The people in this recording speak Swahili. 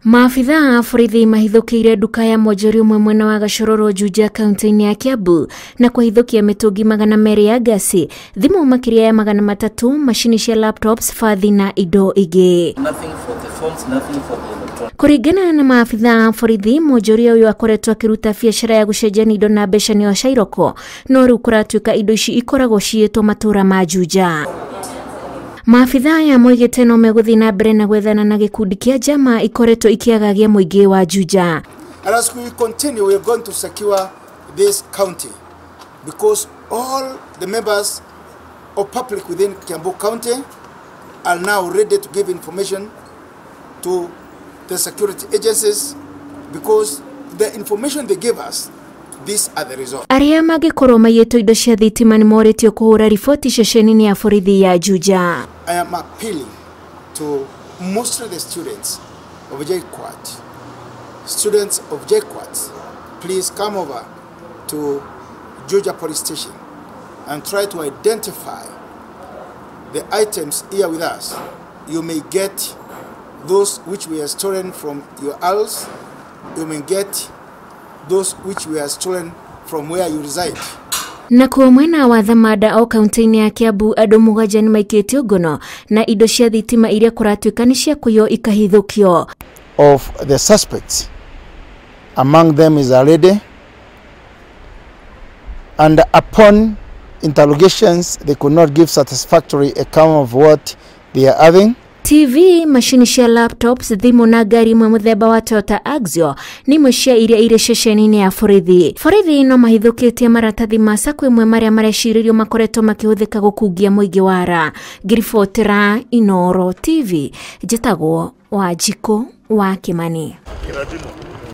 Maabithaa a borithi mahithukiire nduka ya mwonjoria umwe mwena wa Gashororo Juja kaunti-ini ya Kiambu na kuhithukio mitungi 200 ya gasi, thimu makiria ya 300, macini cia laptops, fathi na indo ingi. Kuringana na maabithaa a borithi, mwonjoria uyu akoretwo akiruta biacara ya gucenjania indo na mbeca nio cairoko, no riu kuratuika indo ici ikoragwo ciitwo matura ma Juja. Maabithaa ya moigite no meguthi na mbere na gwethana na gikundi kia jama ikoretwo ikiagagia muingi wa Juja. And as we continue, we are going to secure this county because all the members of public within Kiambu County are now ready to give information to the security agencies because the information they give us, these are the results. Aria magikorwo maiyetwo indo cia thitima ni moretio kuhura riboti ceceni-ini ya borithi ya Juja. I am appealing to mostly the students of JKUAT. Students of JKUAT, please come over to Juja police station and try to identify the items here with us. You may get those which we are stolen from your house. You may get those which we are stolen from where you reside. Nakuo mwena wa Thamanda o kaunti-ini ya Kiambu andu 7 ni maikitio ngono na indo cia thitima iria kuratuika ni cia kuyo ikahithukio. Of the suspects, among them is a lady, and upon interrogations they could not give satisfactory account of what they are having. TV, macini cia laptops, thimu na gari imwe muthemba wa Toyota Axio ni imwe cia iria iri ceceni-ini ya borithi. Borithi no mahithukitie maratathi ma sako imwe maria mareciririo makoretwo makihuthika gukungia muingi wara. Ngiribotera Inoro TV, njitagwo Wanjiko wa Kimani.